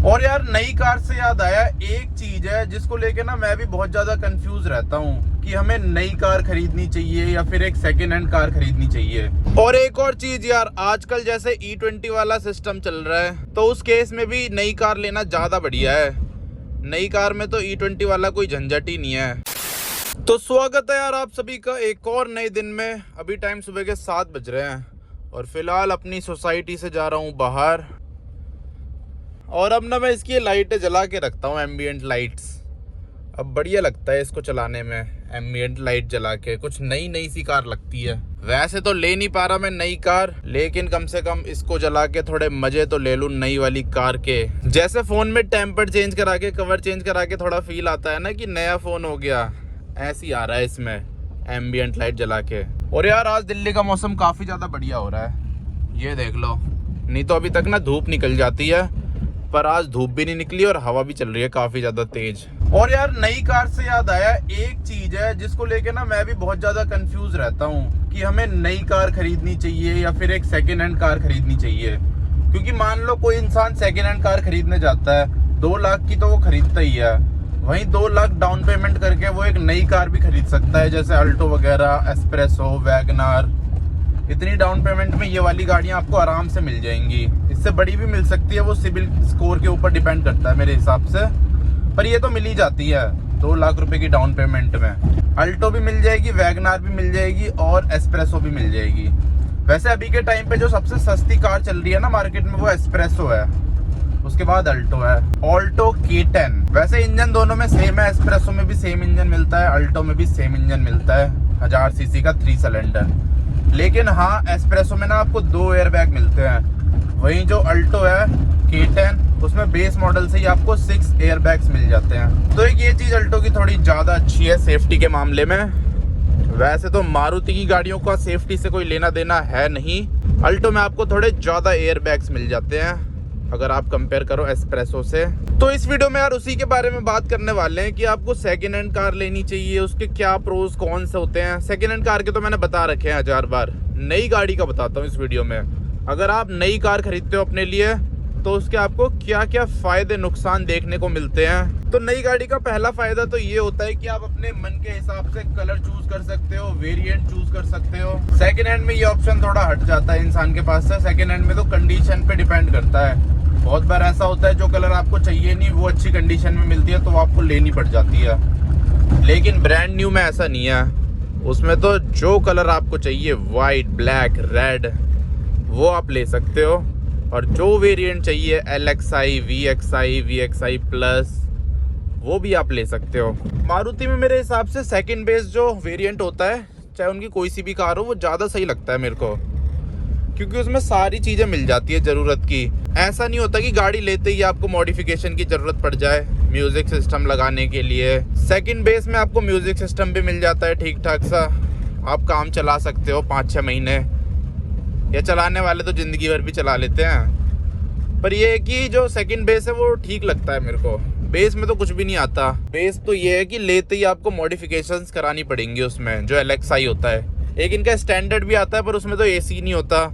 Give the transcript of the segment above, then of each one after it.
और यार नई कार से याद आया, एक चीज है जिसको लेके ना मैं भी बहुत ज्यादा कंफ्यूज रहता हूँ कि हमें नई कार खरीदनी चाहिए या फिर एक सेकेंड हैंड कार खरीदनी चाहिए। और एक और चीज यार, आजकल जैसे E20 वाला सिस्टम चल रहा है तो उस केस में भी नई कार लेना ज्यादा बढ़िया है। नई कार में तो E20 वाला कोई झंझट ही नहीं है। तो स्वागत है यार आप सभी का एक और नए दिन में। अभी टाइम सुबह के 7 बज रहे हैं और फिलहाल अपनी सोसाइटी से जा रहा हूँ बाहर। और अब ना मैं इसकी लाइटें जला के रखता हूँ, एम्बियंट लाइट्स। अब बढ़िया लगता है इसको चलाने में, एम्बियंट लाइट जला के कुछ नई सी कार लगती है। वैसे तो ले नहीं पा रहा मैं नई कार, लेकिन कम से कम इसको जला के थोड़े मजे तो ले लूँ नई वाली कार के। जैसे फोन में टेम्पर चेंज करा के, कवर चेंज करा के थोड़ा फील आता है ना कि नया फोन हो गया, ऐसे ही आ रहा है इसमें एम्बियंट लाइट जला के। और यार आज दिल्ली का मौसम काफ़ी ज़्यादा बढ़िया हो रहा है, ये देख लो। नहीं तो अभी तक ना धूप निकल जाती है, पर आज धूप भी नहीं निकली और हवा भी चल रही है काफ़ी ज़्यादा तेज। और यार नई कार से याद आया, एक चीज़ है जिसको लेके ना मैं भी बहुत ज़्यादा कंफ्यूज रहता हूँ कि हमें नई कार खरीदनी चाहिए या फिर एक सेकेंड हैंड कार खरीदनी चाहिए। क्योंकि मान लो कोई इंसान सेकेंड हैंड कार खरीदने जाता है, 2 लाख की तो वो खरीदता ही है, वहीं 2 लाख डाउन पेमेंट करके वो एक नई कार भी खरीद सकता है, जैसे अल्टो वगैरह, एस्प्रेसो, वैगनार। इतनी डाउन पेमेंट में ये वाली गाड़ियाँ आपको आराम से मिल जाएंगी। इससे बड़ी भी मिल सकती है, वो सिविल स्कोर के ऊपर डिपेंड करता है मेरे हिसाब से, पर ये तो मिल ही जाती है 2 लाख रुपए की डाउन पेमेंट में। अल्टो भी मिल जाएगी, वैगनार भी मिल जाएगी और एस्प्रेसो भी मिल जाएगी। वैसे अभी के टाइम पे जो सबसे सस्ती कार चल रही है ना मार्केट में, वो एस्प्रेसो है, उसके बाद अल्टो है, ऑल्टो K10। वैसे इंजन दोनों में सेम है, एस्प्रेसो में भी सेम इंजन मिलता है, अल्टो में भी सेम इंजन मिलता है, 1000 सीसी का 3 सिलेंडर। लेकिन हाँ, एस्प्रेसो में ना आपको 2 एयरबैग मिलते हैं, वहीं जो अल्टो है K10 उसमें बेस मॉडल से ही आपको 6 एयरबैग्स मिल जाते हैं। तो एक ये चीज़ अल्टो की थोड़ी ज़्यादा अच्छी है सेफ्टी के मामले में। वैसे तो मारुति की गाड़ियों का सेफ्टी से कोई लेना देना है नहीं, अल्टो में आपको थोड़े ज़्यादा एयरबैग्स मिल जाते हैं अगर आप कंपेयर करो एस्प्रेसो से। तो इस वीडियो में यार उसी के बारे में बात करने वाले हैं कि आपको सेकेंड हैंड कार लेनी चाहिए, उसके क्या प्रोज कौन से होते हैं। सेकेंड हैंड कार के तो मैंने बता रखे हैं 1000 बार, नई गाड़ी का बताता हूँ इस वीडियो में। अगर आप नई कार खरीदते हो अपने लिए तो उसके आपको क्या क्या फ़ायदे नुकसान देखने को मिलते हैं। तो नई गाड़ी का पहला फ़ायदा तो ये होता है कि आप अपने मन के हिसाब से कलर चूज़ कर सकते हो, वेरिएंट चूज़ कर सकते हो। सेकेंड हैंड में ये ऑप्शन थोड़ा हट जाता है इंसान के पास से। सेकेंड हैंड में तो कंडीशन पे डिपेंड करता है, बहुत बार ऐसा होता है जो कलर आपको चाहिए नहीं वो अच्छी कंडीशन में मिलती है तो आपको लेनी पड़ जाती है। लेकिन ब्रांड न्यू में ऐसा नहीं है, उसमें तो जो कलर आपको चाहिए, वाइट, ब्लैक, रेड, वो आप ले सकते हो। और जो वेरिएंट चाहिए LXI, VXI, VXI प्लस, वो भी आप ले सकते हो। मारुति में मेरे हिसाब से सेकंड बेस जो वेरिएंट होता है, चाहे उनकी कोई सी भी कार हो, वो ज़्यादा सही लगता है मेरे को, क्योंकि उसमें सारी चीज़ें मिल जाती है ज़रूरत की। ऐसा नहीं होता कि गाड़ी लेते ही आपको मॉडिफिकेशन की ज़रूरत पड़ जाए म्यूज़िक सिस्टम लगाने के लिए। सेकंड बेस में आपको म्यूज़िक सिस्टम भी मिल जाता है ठीक ठाक सा, आप काम चला सकते हो 5-6 महीने, या चलाने वाले तो ज़िंदगी भर भी चला लेते हैं। पर ये है कि जो सेकंड बेस है वो ठीक लगता है मेरे को। बेस में तो कुछ भी नहीं आता। बेस तो ये है कि लेते ही आपको मॉडिफिकेशंस करानी पड़ेंगी उसमें, जो LXI होता है। एक इनका स्टैंडर्ड भी आता है, पर उसमें तो AC नहीं होता,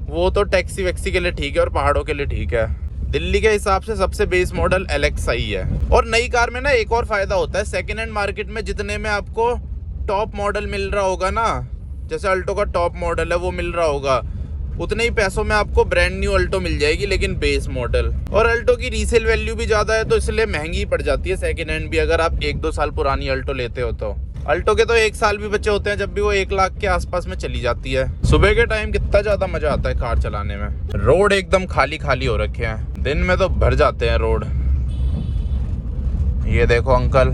वो तो टैक्सी वैक्सी के लिए ठीक है और पहाड़ों के लिए ठीक है। दिल्ली के हिसाब से सबसे बेस मॉडल LXI है। और नई कार में ना एक और फ़ायदा होता है, सेकेंड हैंड मार्केट में जितने में आपको टॉप मॉडल मिल रहा होगा ना, जैसे अल्टो का टॉप मॉडल है वो मिल रहा होगा, उतने ही पैसों में आपको ब्रांड न्यू अल्टो मिल जाएगी, लेकिन बेस मॉडल। और अल्टो की रीसेल वैल्यू भी ज़्यादा है तो इसलिए महंगी पड़ जाती है सेकेंड हैंड भी, अगर आप 1-2 साल पुरानी अल्टो लेते हो तो। अल्टो के तो 1 साल भी बचे होते हैं जब भी वो 1 लाख के आसपास में चली जाती है। सुबह के टाइम कितना ज़्यादा मज़ा आता है कार चलाने में। रोड एकदम खाली खाली हो रखे हैं, दिन में तो भर जाते हैं रोड। ये देखो अंकल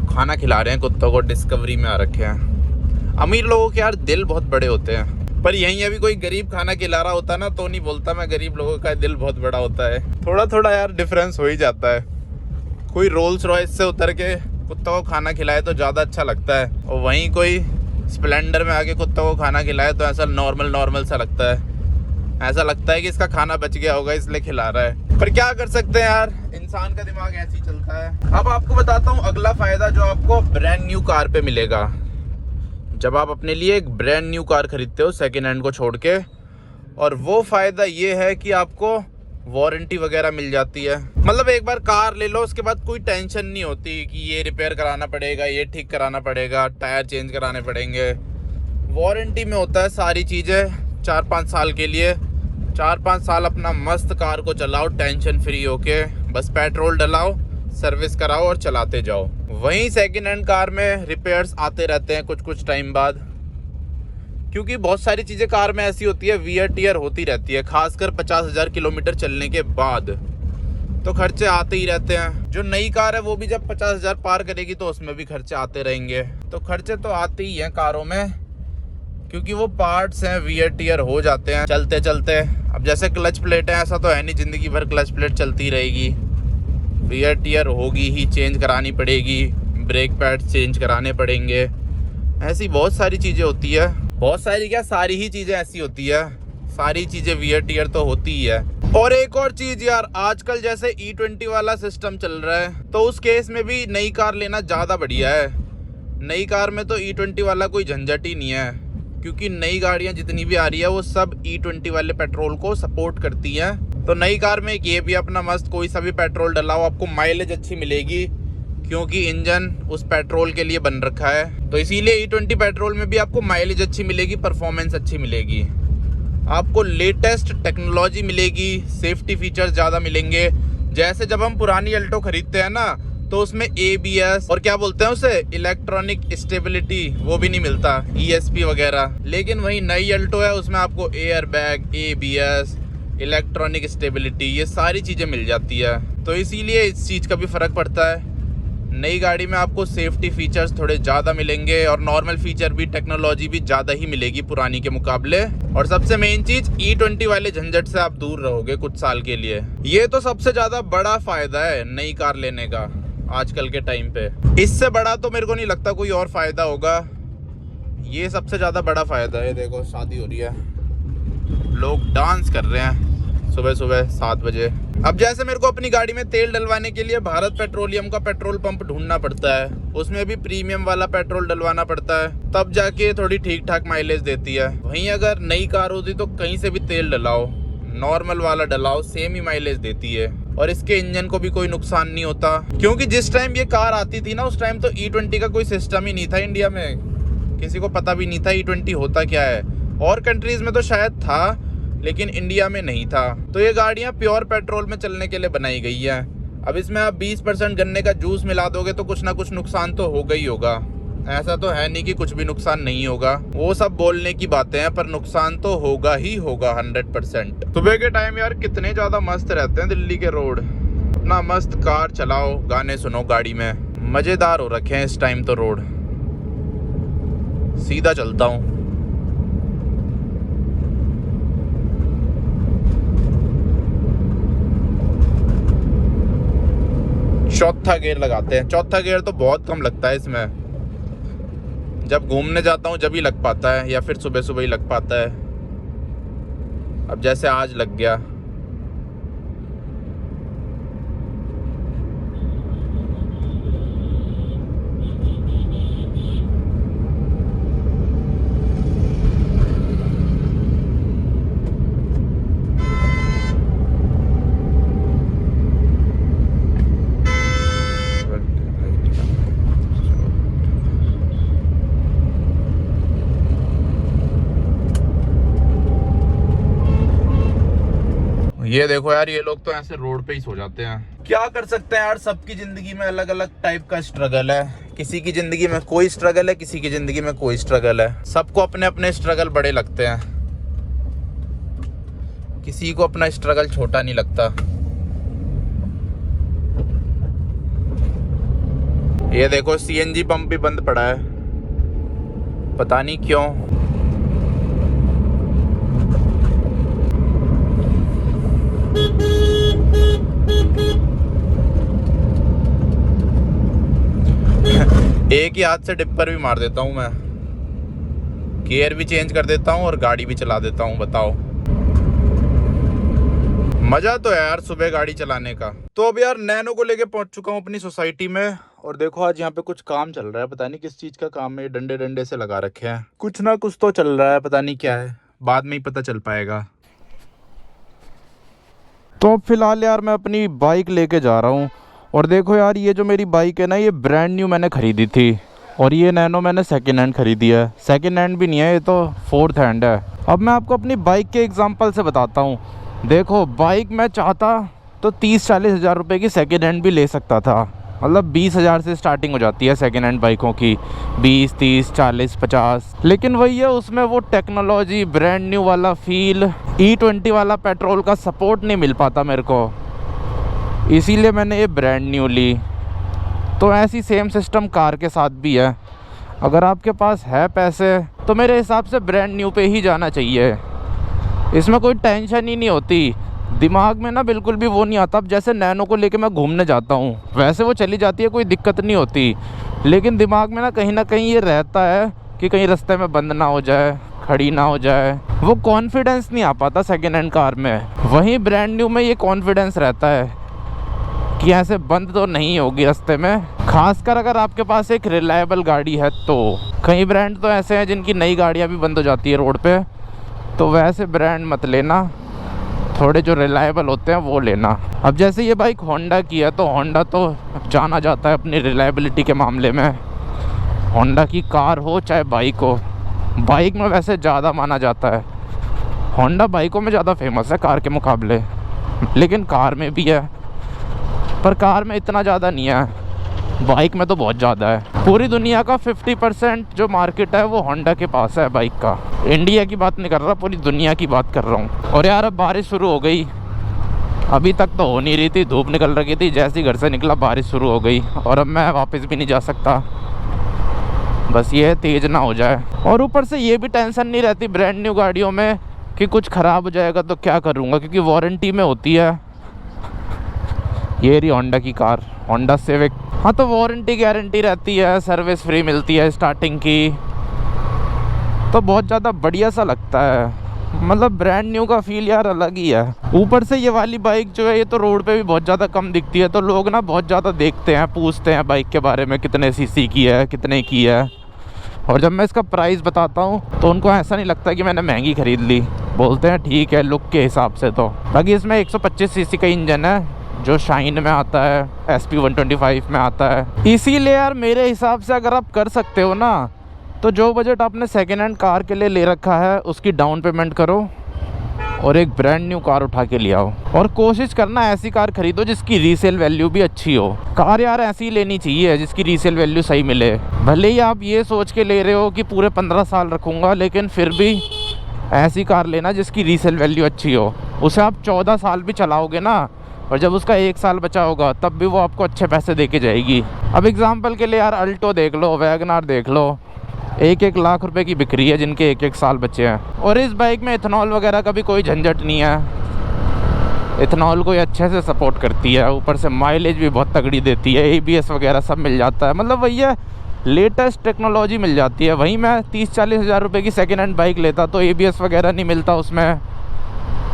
खाना खिला रहे हैं कुत्तों को, डिस्कवरी में आ रखे हैं। अमीर लोगों के यार दिल बहुत बड़े होते हैं, पर यहीं अभी कोई गरीब खाना खिला रहा होता ना तो नहीं बोलता मैं गरीब लोगों का दिल बहुत बड़ा होता है। थोड़ा थोड़ा यार डिफरेंस हो ही जाता है। कोई रोल्स रॉयस से उतर के कुत्तों को खाना खिलाए तो ज़्यादा अच्छा लगता है, और वहीं कोई स्प्लेंडर में आके कुत्तों को खाना खिलाए तो ऐसा नॉर्मल सा लगता है। ऐसा लगता है कि इसका खाना बच गया होगा इसलिए खिला रहा है। पर क्या कर सकते हैं यार, इंसान का दिमाग ऐसे ही चलता है। अब आपको बताता हूँ अगला फ़ायदा जो आपको ब्रांड न्यू कार पे मिलेगा। जब आप अपने लिए एक ब्रांड न्यू कार खरीदते हो सेकेंड हैंड को छोड़ के, और वो फ़ायदा ये है कि आपको वारंटी वगैरह मिल जाती है। मतलब एक बार कार ले लो उसके बाद कोई टेंशन नहीं होती कि ये रिपेयर कराना पड़ेगा, ये ठीक कराना पड़ेगा, टायर चेंज कराने पड़ेंगे। वारंटी में होता है सारी चीज़ें 4-5 साल के लिए। 4-5 साल अपना मस्त कार को चलाओ टेंशन फ्री होके, बस पेट्रोल डलाओ, सर्विस कराओ और चलाते जाओ। वहीं सेकेंड हैंड कार में रिपेयर्स आते रहते हैं कुछ टाइम बाद, क्योंकि बहुत सारी चीज़ें कार में ऐसी होती है वियर टियर होती रहती है, खासकर 50,000 किलोमीटर चलने के बाद तो खर्चे आते ही रहते हैं। जो नई कार है वो भी जब 50,000 पार करेगी तो उसमें भी खर्चे आते रहेंगे। तो खर्चे तो आते ही हैं कारों में, क्योंकि वो पार्ट्स हैं, वियर टियर हो जाते हैं चलते चलते। अब जैसे क्लच प्लेट है, ऐसा तो है नहीं ज़िंदगी भर क्लच प्लेट चलती रहेगी, वियर टियर होगी ही, चेंज करानी पड़ेगी, ब्रेक पैड चेंज कराने पड़ेंगे। ऐसी बहुत सारी चीज़ें होती है, बहुत सारी क्या सारी ही चीज़ें ऐसी होती है, सारी चीज़ें वियर टियर तो होती ही है। और एक और चीज़ यार, आजकल जैसे E20 वाला सिस्टम चल रहा है तो उस केस में भी नई कार लेना ज़्यादा बढ़िया है। नई कार में तो E20 वाला कोई झंझट ही नहीं है, क्योंकि नई गाड़ियाँ जितनी भी आ रही है वो सब E20 वाले पेट्रोल को सपोर्ट करती हैं। तो नई कार में ये भी अपना मस्त कोई सा भी पेट्रोल डलाओ, आपको माइलेज अच्छी मिलेगी, क्योंकि इंजन उस पेट्रोल के लिए बन रखा है। तो इसीलिए E20 पेट्रोल में भी आपको माइलेज अच्छी मिलेगी, परफॉर्मेंस अच्छी मिलेगी, आपको लेटेस्ट टेक्नोलॉजी मिलेगी, सेफ्टी फीचर्स ज़्यादा मिलेंगे। जैसे जब हम पुरानी अल्टो खरीदते हैं ना तो उसमें ABS और क्या बोलते हैं उसे, इलेक्ट्रॉनिक स्टेबिलिटी, वो भी नहीं मिलता, ESP वगैरह। लेकिन वही नई अल्टो है उसमें आपको air bag, ABS, electronic stability, ये सारी चीज़ें मिल जाती है। तो इसीलिए इस चीज़ का भी फ़र्क पड़ता है। नई गाड़ी में आपको सेफ्टी फीचर्स थोड़े ज़्यादा मिलेंगे और नॉर्मल फीचर भी, टेक्नोलॉजी भी ज़्यादा ही मिलेगी पुरानी के मुकाबले। और सबसे मेन चीज़, E20 वाले झंझट से आप दूर रहोगे कुछ साल के लिए। ये तो सबसे ज़्यादा बड़ा फ़ायदा है नई कार लेने का आजकल के टाइम पे। इससे बड़ा तो मेरे को नहीं लगता कोई और फ़ायदा होगा, ये सबसे ज़्यादा बड़ा फ़ायदा है। देखो शादी हो रही है, लोग डांस कर रहे हैं सुबह सुबह 7 बजे। अब जैसे मेरे को अपनी गाड़ी में तेल डलवाने के लिए भारत पेट्रोलियम का पेट्रोल पंप ढूंढना पड़ता है, उसमें भी प्रीमियम वाला पेट्रोल डलवाना पड़ता है, तब जाके थोड़ी ठीक ठाक माइलेज देती है। वहीं अगर नई कार होती तो कहीं से भी तेल डलाओ, नॉर्मल वाला डलाओ, सेम ही माइलेज देती है और इसके इंजन को भी कोई नुकसान नहीं होता। क्योंकि जिस टाइम ये कार आती थी ना, उस टाइम तो E20 का कोई सिस्टम ही नहीं था इंडिया में, किसी को पता भी नहीं था E20 होता क्या है। और कंट्रीज में तो शायद था लेकिन इंडिया में नहीं था। तो ये गाड़ियाँ प्योर पेट्रोल में चलने के लिए बनाई गई है। अब इसमें आप 20% गन्ने का जूस मिला दोगे तो कुछ ना कुछ नुकसान तो होगा ही होगा, ऐसा तो है नहीं कि कुछ भी नुकसान नहीं होगा। वो सब बोलने की बातें हैं, पर नुकसान तो होगा ही होगा 100%। सुबह के टाइम यार कितने ज़्यादा मस्त रहते हैं दिल्ली के रोड। अपना मस्त कार चलाओ, गाने सुनो गाड़ी में, मज़ेदार हो रखे हैं इस टाइम तो रोड। सीधा चलता हूँ। चौथा गियर लगाते हैं। चौथा गियर तो बहुत कम लगता है इसमें, जब घूमने जाता हूँ जब ही लग पाता है, या फिर सुबह सुबह ही लग पाता है। अब जैसे आज लग गया। ये देखो यार, ये लोग तो ऐसे रोड पे ही सो जाते हैं। क्या कर सकते हैं यार, सबकी जिंदगी में अलग अलग टाइप का स्ट्रगल है। किसी की जिंदगी में कोई स्ट्रगल है, किसी की जिंदगी में कोई स्ट्रगल है। सबको अपने अपने स्ट्रगल बड़े लगते हैं, किसी को अपना स्ट्रगल छोटा नहीं लगता। ये देखो CNG पंप भी बंद पड़ा है, पता नहीं क्यों। एक ही हाथ से डिपर भी मार देता हूँ मैं, गियर भी चेंज कर देता हूँ और गाड़ी भी चला देता हूँ। बताओ, मजा तो है यार सुबह गाड़ी चलाने का। तो अब यार नैनो को लेके पहुंच चुका हूँ अपनी सोसाइटी में, और देखो आज यहाँ पे कुछ काम चल रहा है। पता नहीं किस चीज का काम है, डंडे डंडे से लगा रखे हैं, कुछ ना कुछ तो चल रहा है, पता नहीं क्या है, बाद में ही पता चल पाएगा। तो अब फिलहाल यार मैं अपनी बाइक लेके जा रहा हूँ। और देखो यार, ये जो मेरी बाइक है ना, ये ब्रांड न्यू मैंने ख़रीदी थी, और ये नैनो मैंने सेकेंड हैंड ख़रीदी है। सेकेंड हैंड भी नहीं है, ये तो फोर्थ हैंड है। अब मैं आपको अपनी बाइक के एग्जांपल से बताता हूँ। देखो, बाइक मैं चाहता तो 30-40 हज़ार रुपये की सेकेंड हैंड भी ले सकता था। मतलब 20 हज़ार से स्टार्टिंग हो जाती है सेकेंड हैंड बाइकों की, 20, 30, 40, 50। लेकिन वही है, उसमें वो टेक्नोलॉजी, ब्रांड न्यू वाला फील, E20 वाला पेट्रोल का सपोर्ट नहीं मिल पाता मेरे को, इसीलिए मैंने ये ब्रांड न्यू ली। तो ऐसी सेम सिस्टम कार के साथ भी है। अगर आपके पास है पैसे तो मेरे हिसाब से ब्रांड न्यू पे ही जाना चाहिए। इसमें कोई टेंशन ही नहीं होती, दिमाग में ना बिल्कुल भी वो नहीं आता। अब जैसे नैनो को लेके मैं घूमने जाता हूँ, वैसे वो चली जाती है, कोई दिक्कत नहीं होती। लेकिन दिमाग में ना कहीं ये रहता है कि कहीं रास्ते में बंद ना हो जाए, खड़ी ना हो जाए। वो कॉन्फिडेंस नहीं आ पाता सेकेंड हैंड कार में। वहीं ब्रांड न्यू में ये कॉन्फिडेंस रहता है कि ऐसे बंद तो नहीं होगी रास्ते में। खासकर अगर आपके पास एक रिलायबल गाड़ी है तो। कई ब्रांड तो ऐसे हैं जिनकी नई गाड़ियाँ भी बंद हो जाती है रोड पे, तो वैसे ब्रांड मत लेना, थोड़े जो रिलायबल होते हैं वो लेना। अब जैसे ये बाइक होंडा की है, तो होंडा तो जाना जाता है अपनी रिलायबिलिटी के मामले में। होंडा की कार हो चाहे बाइक हो, बाइक में वैसे ज़्यादा माना जाता है। होंडा बाइकों में ज़्यादा फेमस है कार के मुकाबले, लेकिन कार में भी है, पर कार में इतना ज़्यादा नहीं है, बाइक में तो बहुत ज़्यादा है। पूरी दुनिया का 50% जो मार्केट है वो होंडा के पास है बाइक का। इंडिया की बात नहीं कर रहा, पूरी दुनिया की बात कर रहा हूँ। और यार अब बारिश शुरू हो गई, अभी तक तो हो नहीं रही थी, धूप निकल रही थी, जैसे ही घर से निकला बारिश शुरू हो गई। और अब मैं वापस भी नहीं जा सकता, बस ये तेज़ ना हो जाए। और ऊपर से ये भी टेंशन नहीं रहती ब्रांड न्यू गाड़ियों में कि कुछ ख़राब हो जाएगा तो क्या करूँगा, क्योंकि वारंटी में होती है। ये रही होंडा की कार, होंडा सिविक। हाँ, तो वारंटी गारंटी रहती है, सर्विस फ्री मिलती है स्टार्टिंग की, तो बहुत ज़्यादा बढ़िया सा लगता है। मतलब ब्रांड न्यू का फील यार अलग ही है। ऊपर से ये वाली बाइक जो है, ये तो रोड पे भी बहुत ज़्यादा कम दिखती है, तो लोग ना बहुत ज़्यादा देखते हैं, पूछते हैं बाइक के बारे में, कितने सीसी की है, कितने की है। और जब मैं इसका प्राइस बताता हूँ तो उनको ऐसा नहीं लगता कि मैंने महंगी ख़रीद ली, बोलते हैं ठीक है लुक के हिसाब से। तो बाकी इसमें 125 सीसी का इंजन है जो शाइन में आता है, SP 125 में आता है। इसीलिए यार मेरे हिसाब से अगर आप कर सकते हो ना, तो जो बजट आपने सेकेंड हैंड कार के लिए ले रखा है उसकी डाउन पेमेंट करो और एक ब्रांड न्यू कार उठा के ले आओ। और कोशिश करना ऐसी कार खरीदो जिसकी रीसेल वैल्यू भी अच्छी हो। कार यार ऐसी लेनी चाहिए जिसकी रीसेल वैल्यू सही मिले। भले ही आप ये सोच के ले रहे हो कि पूरे 15 साल रखूँगा, लेकिन फिर भी ऐसी कार लेना जिसकी रीसेल वैल्यू अच्छी हो। उसे आप 14 साल भी चलाओगे ना, और जब उसका 1 साल बचा होगा तब भी वो आपको अच्छे पैसे दे के जाएगी। अब एग्जांपल के लिए यार अल्टो देख लो, वैगनार देख लो, 1-1 लाख रुपए की बिक्री है जिनके 1-1 साल बचे हैं। और इस बाइक में इथेनॉल वगैरह का भी कोई झंझट नहीं है, इथेनॉल को ये अच्छे से सपोर्ट करती है, ऊपर से माइलेज भी बहुत तगड़ी देती है, ABS वगैरह सब मिल जाता है। मतलब वही है, लेटेस्ट टेक्नोलॉजी मिल जाती है। वहीं मैं 30-40 हज़ार रुपये की सेकेंड हैंड बाइक लेता तो ABS वगैरह नहीं मिलता उसमें,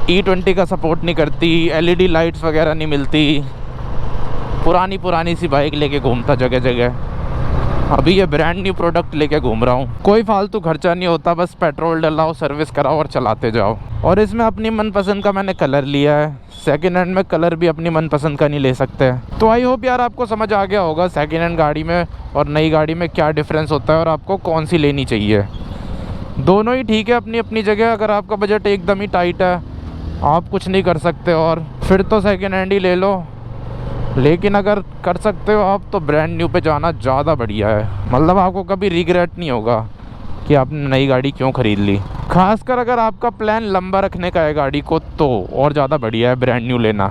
E20 का सपोर्ट नहीं करती, LED लाइट्स वगैरह नहीं मिलती, पुरानी सी बाइक लेके घूमता जगह जगह। अभी ये ब्रांड न्यू प्रोडक्ट लेके घूम रहा हूँ, कोई फालतू खर्चा नहीं होता, बस पेट्रोल डलाओ, सर्विस कराओ और चलाते जाओ। और इसमें अपनी मनपसंद का मैंने कलर लिया है, सेकेंड हैंड में कलर भी अपनी मनपसंद का नहीं ले सकते। तो आई होप यार आपको समझ आ गया होगा सेकेंड हैंड गाड़ी में और नई गाड़ी में क्या डिफरेंस होता है और आपको कौन सी लेनी चाहिए। दोनों ही ठीक है अपनी अपनी जगह। अगर आपका बजट एकदम ही टाइट है, आप कुछ नहीं कर सकते, और फिर तो सेकेंड हैंड ही ले लो। लेकिन अगर कर सकते हो आप तो ब्रांड न्यू पे जाना ज़्यादा बढ़िया है। मतलब आपको कभी रिग्रेट नहीं होगा कि आपने नई गाड़ी क्यों ख़रीद ली। खासकर अगर आपका प्लान लंबा रखने का है गाड़ी को, तो और ज़्यादा बढ़िया है ब्रांड न्यू लेना।